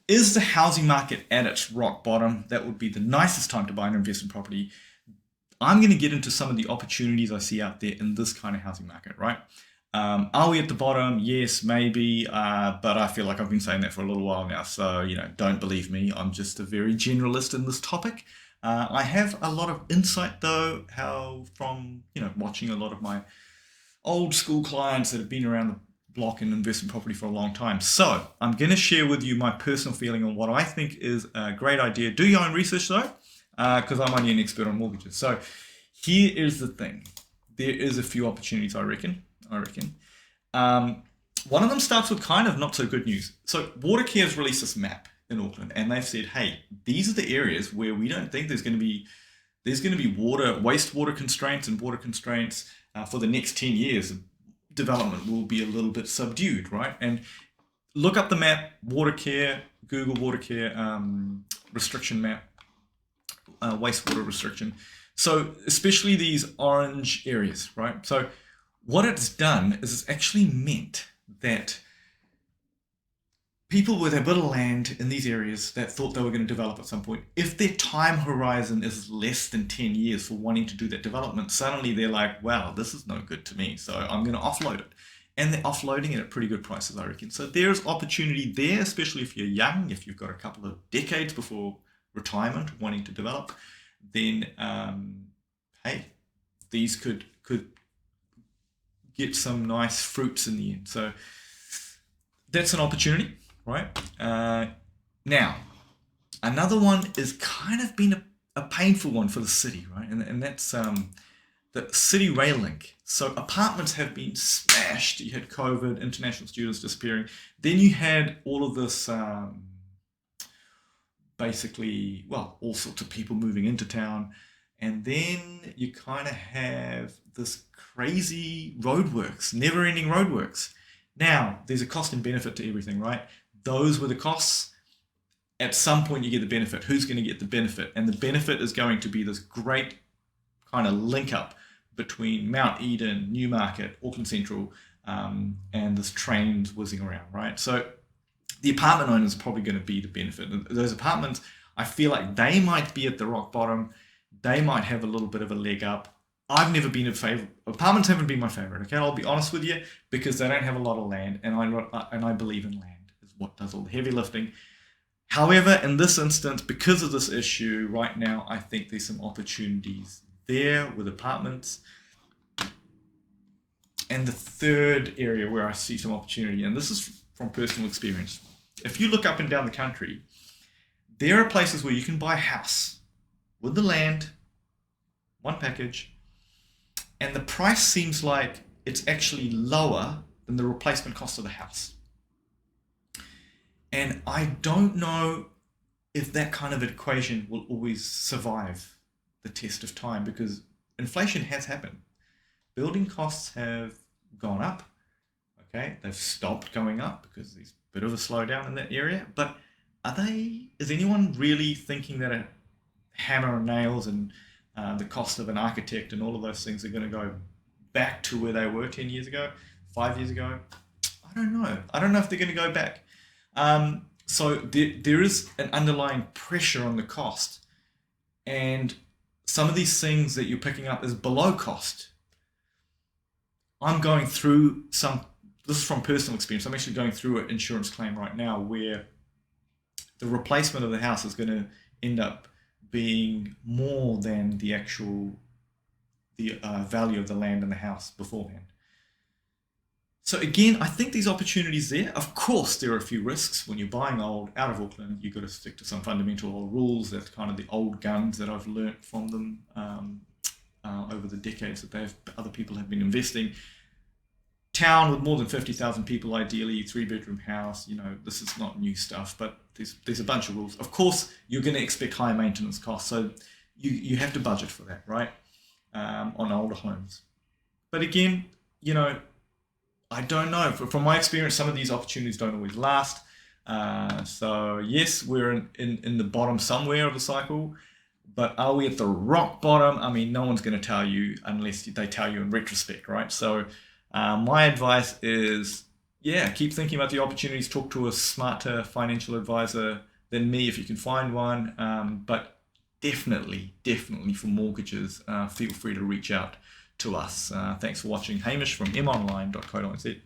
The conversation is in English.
is the housing market at its rock bottom? That would be the nicest time to buy an investment property. I'm going to get into some of the opportunities I see out there in this kind of housing market, right? Are we at the bottom? Yes, maybe, but I feel like I've been saying that for a little while now, so, don't believe me. I'm just a very generalist in this topic. I have a lot of insight, though, from watching a lot of my old school clients that have been around the block in investment property for a long time. So I'm going to share with you my personal feeling on what I think is a great idea. Do your own research, though, because I'm only an expert on mortgages. So here is the thing. There is a few opportunities, I reckon. One of them starts with kind of not so good news. So Watercare has released this map in Auckland, and they've said, hey, these are the areas where we don't think there's going to be wastewater constraints and water constraints for the next 10 years. Development will be a little bit subdued, right? And look up the map, Watercare, Google Watercare restriction map, wastewater restriction. So especially these orange areas, right? So what it's done is it's actually meant that people with a bit of land in these areas that thought they were going to develop at some point, if their time horizon is less than 10 years for wanting to do that development, suddenly they're like, wow, this is no good to me, so I'm going to offload it. And they're offloading it at pretty good prices, I reckon. So there's opportunity there, especially if you're young, if you've got a couple of decades before retirement wanting to develop, then, hey, these could get some nice fruits in the end. So that's an opportunity, right? Now, another one is kind of been a painful one for the city, right? And that's the city rail link. So apartments have been smashed. You had COVID, international students disappearing. Then you had all of this, basically, well, all sorts of people moving into town. And then you kind of have this crazy roadworks, never-ending roadworks. Now, there's a cost and benefit to everything, right? Those were the costs. At some point, you get the benefit. Who's going to get the benefit? And the benefit is going to be this great kind of link up between Mount Eden, Newmarket, Auckland Central, and this trains whizzing around, right? So the apartment owners are probably going to be the benefit. Those apartments, I feel like they might be at the rock bottom. They might have a little bit of a leg up. I've never been a favorite. Apartments haven't been my favorite. Okay, I'll be honest with you, because they don't have a lot of land, and I believe in land is what does all the heavy lifting. However, in this instance, because of this issue right now, I think there's some opportunities there with apartments. And the third area where I see some opportunity, and this is from personal experience, if you look up and down the country, there are places where you can buy a house with the land, one package, and the price seems like it's actually lower than the replacement cost of the house. And I don't know if that kind of equation will always survive the test of time, because inflation has happened. Building costs have gone up. Okay, they've stopped going up because there's a bit of a slowdown in that area. But is anyone really thinking that a hammer and nails and the cost of an architect and all of those things are going to go back to where they were 10 years ago, 5 years ago? I don't know. I don't know if they're going to go back. So there is an underlying pressure on the cost. And some of these things that you're picking up is below cost. I'm going through this is from personal experience. I'm actually going through an insurance claim right now where the replacement of the house is going to end up being more than the value of the land and the house beforehand. So again, I think these opportunities there. Of course, there are a few risks when you're buying out of Auckland. You've got to stick to some fundamental old rules. That's kind of the old guns that I've learnt from them over the decades that other people have been investing. Town with more than 50,000 people, ideally, 3-bedroom house. This is not new stuff, but there's a bunch of rules. Of course, you're going to expect high maintenance costs, so you have to budget for that, right? On older homes. But again, I don't know. From my experience, some of these opportunities don't always last. So yes, we're in the bottom somewhere of the cycle, but are we at the rock bottom? I mean, no one's going to tell you unless they tell you in retrospect, right? So my advice is Yeah, keep thinking about the opportunities. Talk to a smarter financial advisor than me if you can find one. But definitely for mortgages, feel free to reach out to us. Thanks for watching. Hamish from monline.co.nz.